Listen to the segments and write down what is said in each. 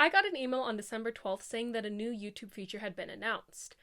I got an email on December 12th saying that a new YouTube feature had been announced.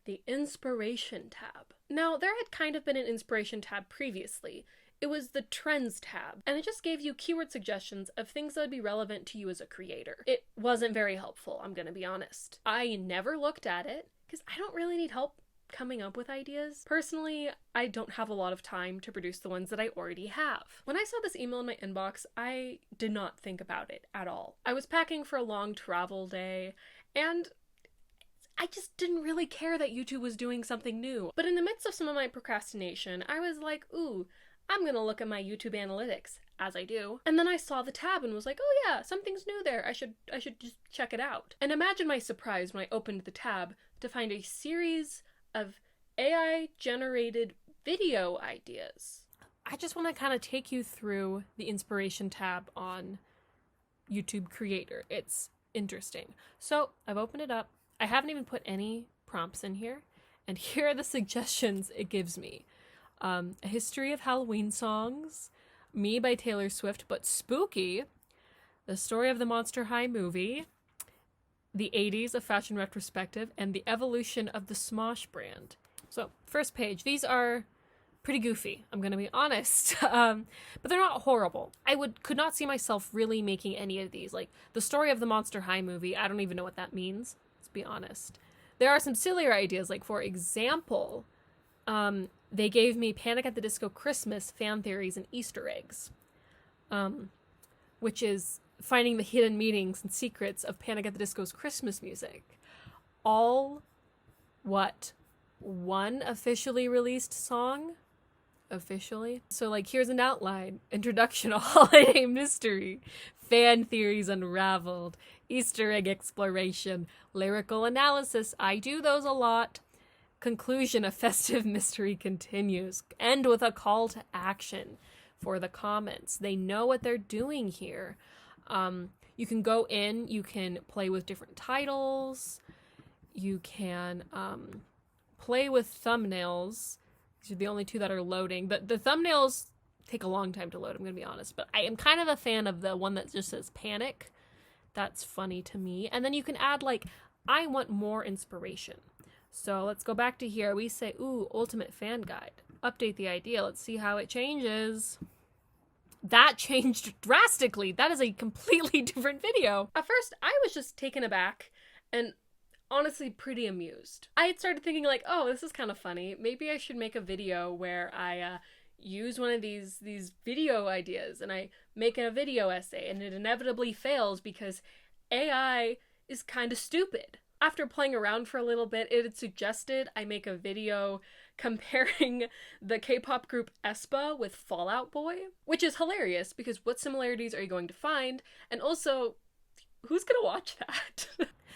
The Inspiration tab. Now, there had kind of been an Inspiration tab previously. It was the Trends tab, and it just gave you keyword suggestions of things that would be relevant to you as a creator. It wasn't very helpful, I'm gonna be honest. I never looked at it, because I don't really need help coming up with ideas. Personally, I don't have a lot of time to produce the ones that I already have. When I saw this email in my inbox, I did not think about it at all. I was packing for a long travel day, and I just didn't really care that YouTube was doing something new. But in the midst of some of my procrastination, I was like, ooh, I'm gonna look at my YouTube analytics, as I do. And then I saw the tab and was like, oh yeah, something's new there. I should just check it out. And imagine my surprise when I opened the tab to find a series of AI-generated video ideas. I just want to kind of take you through the Inspiration tab on YouTube Creator. It's interesting. So I've opened it up. I haven't even put any prompts in here. And here are the suggestions it gives me. A history of Halloween songs, Me by Taylor Swift, but spooky, the story of the Monster High movie, the 80s, a fashion retrospective, and the evolution of the Smosh brand. So, first page. These are pretty goofy, I'm gonna be honest. But they're not horrible. I could not see myself really making any of these. Like, the story of the Monster High movie, I don't even know what that means, let's be honest. There are some sillier ideas, like, for example, they gave me Panic at the Disco Christmas fan theories and Easter eggs, which is finding the hidden meanings and secrets of Panic at the Disco's Christmas music. All, one officially released song? Officially? So, like, here's an outline. Introduction, a holiday mystery. Fan theories unraveled. Easter egg exploration. Lyrical analysis. I do those a lot. Conclusion, a festive mystery continues. End with a call to action for the comments. They know what they're doing here. You can go in, you can play with different titles, you can play with thumbnails. These are the only two that are loading. The thumbnails take a long time to load, I'm gonna be honest, but I am kind of a fan of the one that just says Panic. That's funny to me. And then you can add, like, I want more inspiration. So let's go back to here. We say, ooh, ultimate fan guide. Update the idea. Let's see how it changes. That changed drastically. That is a completely different video. At first, I was just taken aback and honestly pretty amused. I had started thinking, like, oh, this is kind of funny. Maybe I should make a video where I use one of these video ideas and I make a video essay and it inevitably fails because AI is kind of stupid. After playing around for a little bit, it had suggested I make a video comparing the K-pop group aespa with Fall Out Boy, which is hilarious because what similarities are you going to find? And also, who's gonna watch that?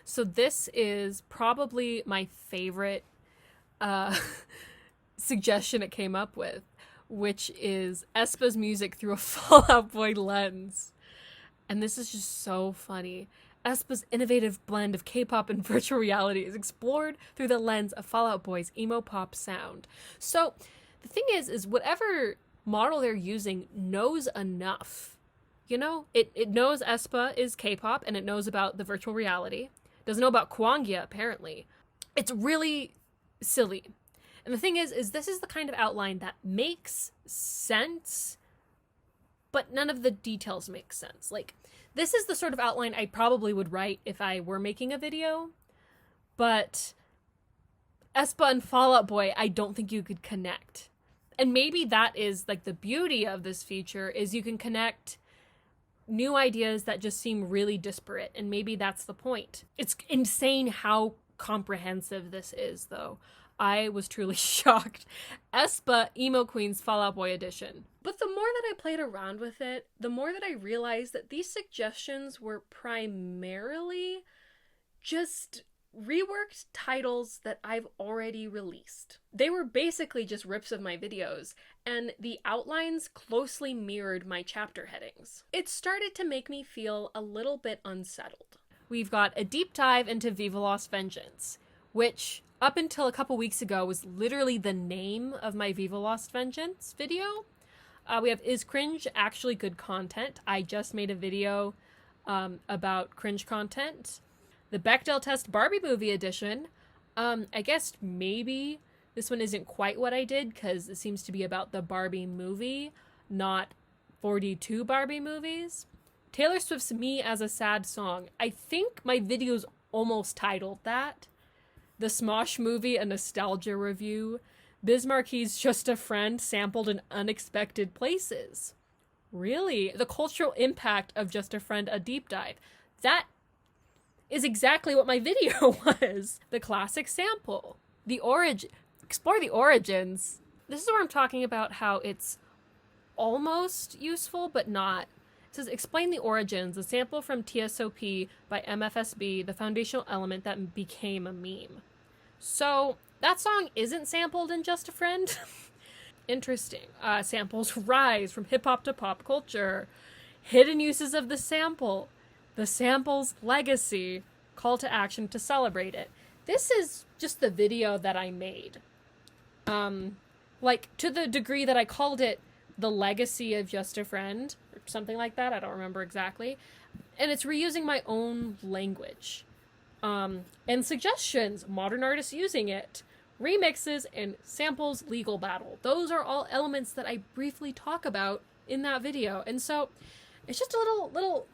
So this is probably my favorite suggestion it came up with, which is aespa's music through a Fall Out Boy lens. And this is just so funny. aespa's innovative blend of K-pop and virtual reality is explored through the lens of Fall Out Boy's emo pop sound. So the thing is whatever model they're using knows enough. You know, it knows aespa is K-pop and it knows about the virtual reality. Doesn't know about Kwangia, apparently. It's really silly. And the thing is this is the kind of outline that makes sense, but none of the details make sense. Like, this is the sort of outline I probably would write if I were making a video, but aespa and Fall Out Boy, I don't think you could connect. And maybe that is, like, the beauty of this feature, is you can connect new ideas that just seem really disparate, and maybe that's the point. It's insane how comprehensive this is, though. I was truly shocked. aespa Emo Queens Fall Out Boy edition. But the more that I played around with it, the more that I realized that these suggestions were primarily just reworked titles that I've already released. They were basically just rips of my videos, and the outlines closely mirrored my chapter headings. It started to make me feel a little bit unsettled. We've got a deep dive into Viva Lost Vengeance, which up until a couple weeks ago was literally the name of my Viva Lost Vengeance video. We have Is Cringe Actually Good Content? I just made a video about cringe content. The Bechdel Test Barbie Movie Edition. I guess maybe this one isn't quite what I did, because it seems to be about the Barbie movie, not 42 Barbie movies. Taylor Swift's Me as a Sad Song. I think my video's almost titled that. The Smosh Movie, a Nostalgia Review. Biz Marquis' Just a Friend, sampled in unexpected places. Really? The cultural impact of Just a Friend, a deep dive. That is exactly what my video was. The classic sample. Explore the origins. This is where I'm talking about how it's almost useful, but not. It says, explain the origins, a sample from TSOP by MFSB, the foundational element that became a meme. So, that song isn't sampled in Just a Friend. Interesting. Samples rise from hip-hop to pop culture. Hidden uses of the sample. The sample's legacy. Call to action to celebrate it. This is just the video that I made. Like, to the degree that I called it The Legacy of Just a Friend, or something like that, I don't remember exactly. And it's reusing my own language. And suggestions, modern artists using it, remixes, and samples legal battle. Those are all elements that I briefly talk about in that video. And so, it's just a little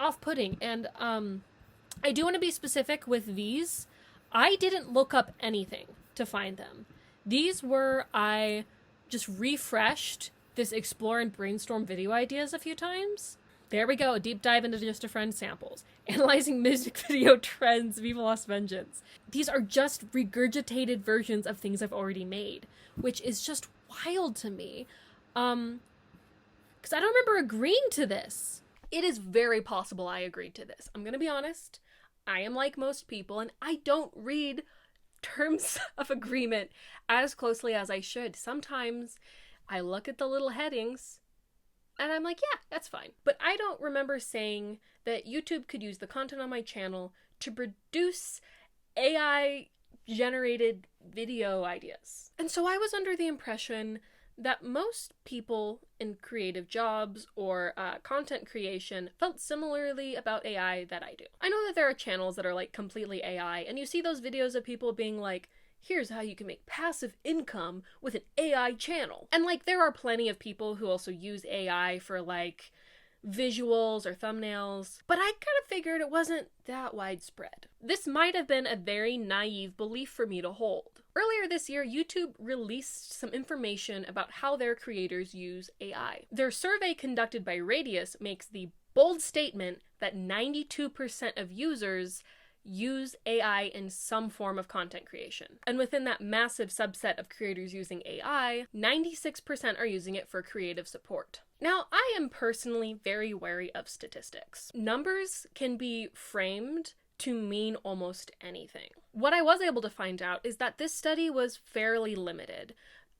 off-putting. And, I do want to be specific with these. I didn't look up anything to find them. These were, I just refreshed this explore and brainstorm video ideas a few times. There we go, a deep dive into Just a Friend samples. Analyzing music video trends, Viva Las Vengeance. These are just regurgitated versions of things I've already made, which is just wild to me. Because I don't remember agreeing to this. It is very possible I agreed to this. I'm gonna be honest. I am like most people, and I don't read terms of agreement as closely as I should. Sometimes I look at the little headings and I'm like, yeah, that's fine. But I don't remember saying that YouTube could use the content on my channel to produce AI generated video ideas. And so I was under the impression that most people in creative jobs or content creation felt similarly about AI that I do. I know that there are channels that are like completely AI, and you see those videos of people being like, here's how you can make passive income with an AI channel. And like, there are plenty of people who also use AI for like visuals or thumbnails, but I kind of figured it wasn't that widespread. This might have been a very naive belief for me to hold. Earlier this year, YouTube released some information about how their creators use AI. Their survey conducted by Radius makes the bold statement that 92% of users use AI in some form of content creation. And within that massive subset of creators using AI, 96% are using it for creative support. Now, I am personally very wary of statistics. Numbers can be framed to mean almost anything. What I was able to find out is that this study was fairly limited.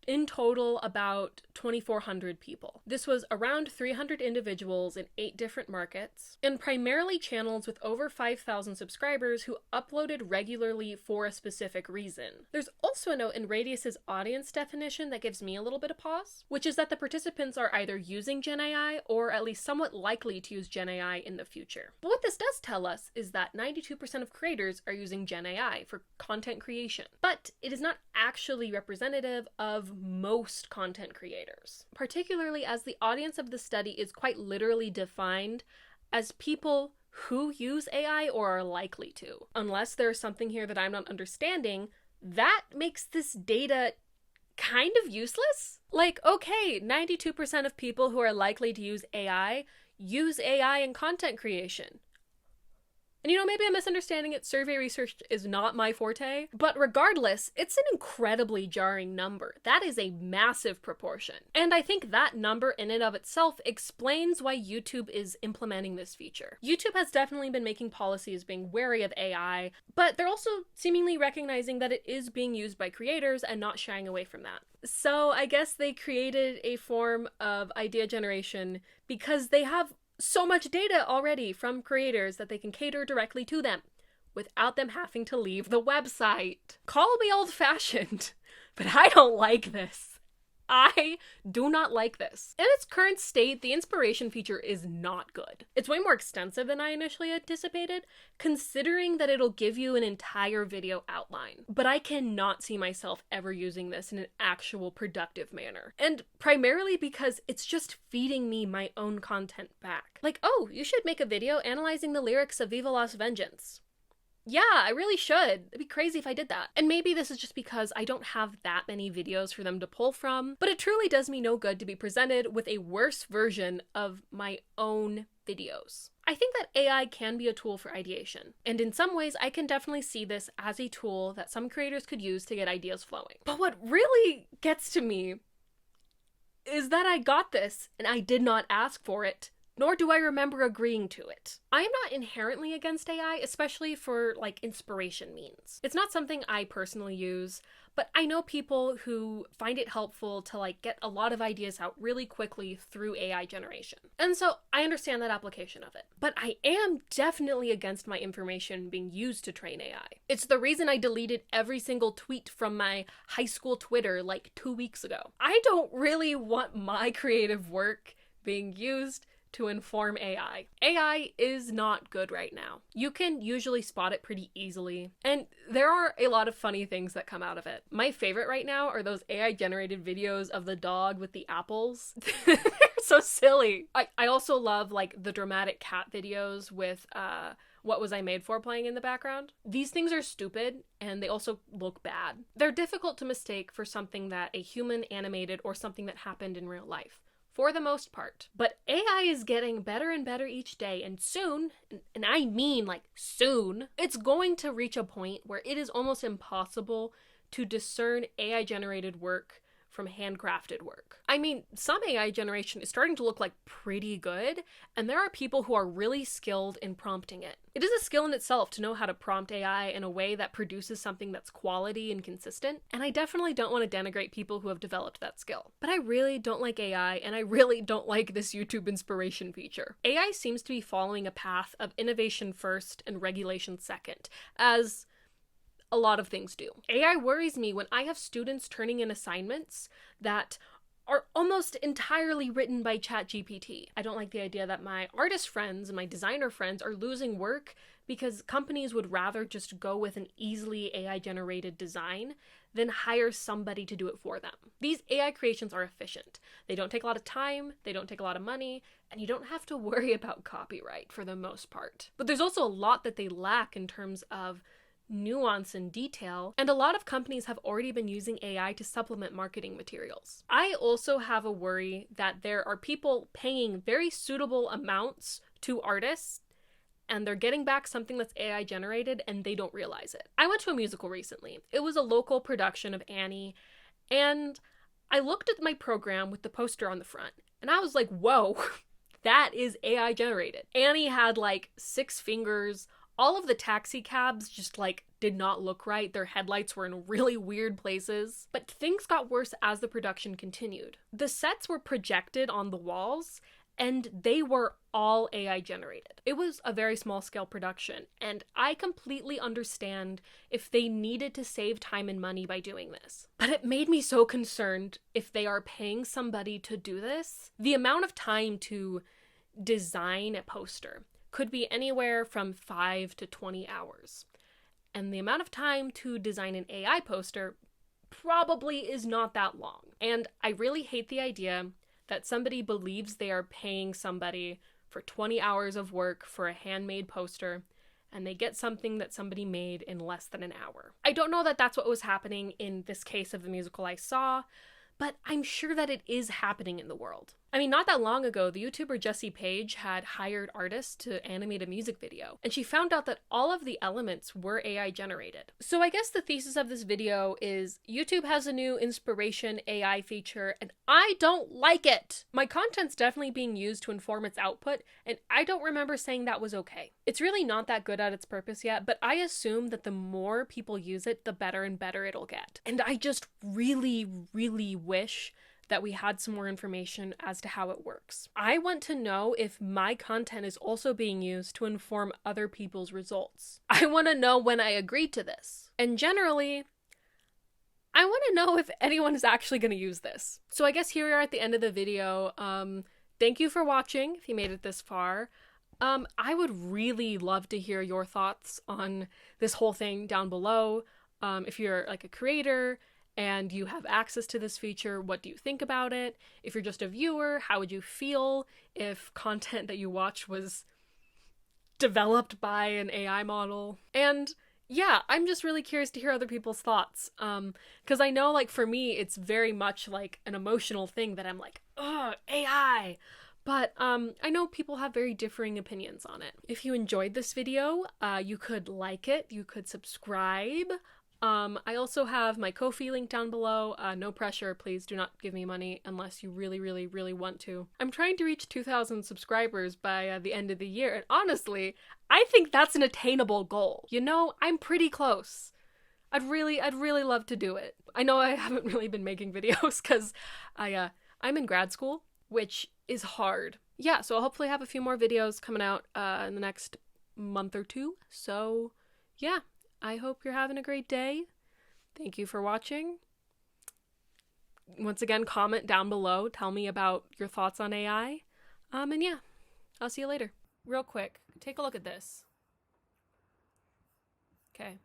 In total, about 2,400 people. This was around 300 individuals in 8 different markets, and primarily channels with over 5,000 subscribers who uploaded regularly for a specific reason. There's also a note in Radius's audience definition that gives me a little bit of pause, which is that the participants are either using Gen AI or at least somewhat likely to use Gen AI in the future. But what this does tell us is that 92% of creators are using Gen AI for content creation, but it is not actually representative of most content creators, particularly as the audience of the study is quite literally defined as people who use AI or are likely to. Unless there's something here that I'm not understanding, that makes this data kind of useless. Like, okay, 92% of people who are likely to use AI in content creation. And you know, maybe I'm misunderstanding it. Survey research is not my forte. But regardless, it's an incredibly jarring number. That is a massive proportion. And I think that number in and of itself explains why YouTube is implementing this feature. YouTube has definitely been making policies being wary of AI, but they're also seemingly recognizing that it is being used by creators and not shying away from that. So I guess they created a form of idea generation because they have so much data already from creators that they can cater directly to them without them having to leave the website. Call me old-fashioned, but I don't like this. I do not like this. In its current state, the inspiration feature is not good. It's way more extensive than I initially anticipated, considering that it'll give you an entire video outline. But I cannot see myself ever using this in an actual productive manner. And primarily because it's just feeding me my own content back. Like, oh, you should make a video analyzing the lyrics of Viva Las Vengeance. Yeah, I really should. It'd be crazy if I did that. And maybe this is just because I don't have that many videos for them to pull from, but it truly does me no good to be presented with a worse version of my own videos. I think that AI can be a tool for ideation, and in some ways I can definitely see this as a tool that some creators could use to get ideas flowing. But what really gets to me is that I got this and I did not ask for it, nor do I remember agreeing to it. I am not inherently against AI, especially for like inspiration means. It's not something I personally use, but I know people who find it helpful to like get a lot of ideas out really quickly through AI generation. And so I understand that application of it. But I am definitely against my information being used to train AI. It's the reason I deleted every single tweet from my high school Twitter like 2 weeks ago. I don't really want my creative work being used to inform AI. AI is not good right now. You can usually spot it pretty easily, and there are a lot of funny things that come out of it. My favorite right now are those AI generated videos of the dog with the apples. They're so silly. I also love like the dramatic cat videos with What Was I Made For playing in the background. These things are stupid and they also look bad. They're difficult to mistake for something that a human animated or something that happened in real life, for the most part. But AI is getting better and better each day, and soon, and I mean like soon, it's going to reach a point where it is almost impossible to discern AI generated work from handcrafted work. I mean, some AI generation is starting to look like pretty good, and there are people who are really skilled in prompting it. It is a skill in itself to know how to prompt AI in a way that produces something that's quality and consistent, and I definitely don't want to denigrate people who have developed that skill. But I really don't like AI, and I really don't like this YouTube inspiration feature. AI seems to be following a path of innovation first and regulation second, as a lot of things do. AI worries me when I have students turning in assignments that are almost entirely written by ChatGPT. I don't like the idea that my artist friends and my designer friends are losing work because companies would rather just go with an easily AI generated design than hire somebody to do it for them. These AI creations are efficient. They don't take a lot of time, they don't take a lot of money, and you don't have to worry about copyright for the most part. But there's also a lot that they lack in terms of nuance and detail, and a lot of companies have already been using AI to supplement marketing materials. I also have a worry that there are people paying very suitable amounts to artists and they're getting back something that's AI generated and they don't realize it. I went to a musical recently. It was a local production of Annie, and I looked at my program with the poster on the front and I was like, whoa, that is AI generated. Annie had like 6 fingers. All of the taxi cabs just like did not look right. Their headlights were in really weird places. But things got worse as the production continued. The sets were projected on the walls and they were all AI generated. It was a very small scale production, and I completely understand if they needed to save time and money by doing this. But it made me so concerned if they are paying somebody to do this. The amount of time to design a poster could be anywhere from 5 to 20 hours. And the amount of time to design an AI poster probably is not that long. And I really hate the idea that somebody believes they are paying somebody for 20 hours of work for a handmade poster, and they get something that somebody made in less than an hour. I don't know that that's what was happening in this case of the musical I saw, but I'm sure that it is happening in the world. I mean, not that long ago, the YouTuber Jessie Page had hired artists to animate a music video, and she found out that all of the elements were AI generated. So I guess the thesis of this video is YouTube has a new inspiration AI feature, and I don't like it! My content's definitely being used to inform its output, and I don't remember saying that was okay. It's really not that good at its purpose yet, but I assume that the more people use it, the better and better it'll get. And I just really, really wish that we had some more information as to how it works. I want to know if my content is also being used to inform other people's results. I want to know when I agreed to this. And generally, I want to know if anyone is actually going to use this. So I guess here we are at the end of the video. Thank you for watching if you made it this far. I would really love to hear your thoughts on this whole thing down below. If you're like a creator and you have access to this feature, what do you think about it? If you're just a viewer, how would you feel if content that you watch was developed by an AI model? And yeah, I'm just really curious to hear other people's thoughts. Because I know, like, for me, it's very much like an emotional thing that I'm like, ugh, AI. But I know people have very differing opinions on it. If you enjoyed this video, you could like it, you could subscribe. I also have my Ko-fi link down below. No pressure, please do not give me money unless you really, really, really want to. I'm trying to reach 2,000 subscribers by the end of the year, and honestly, I think that's an attainable goal. You know, I'm pretty close. I'd really love to do it. I know I haven't really been making videos because I'm in grad school, which is hard. Yeah, so I'll hopefully have a few more videos coming out in the next month or two. So yeah, I hope you're having a great day. Thank you for watching. Once again, comment down below. Tell me about your thoughts on AI. And yeah, I'll see you later. Real quick, take a look at this. Okay.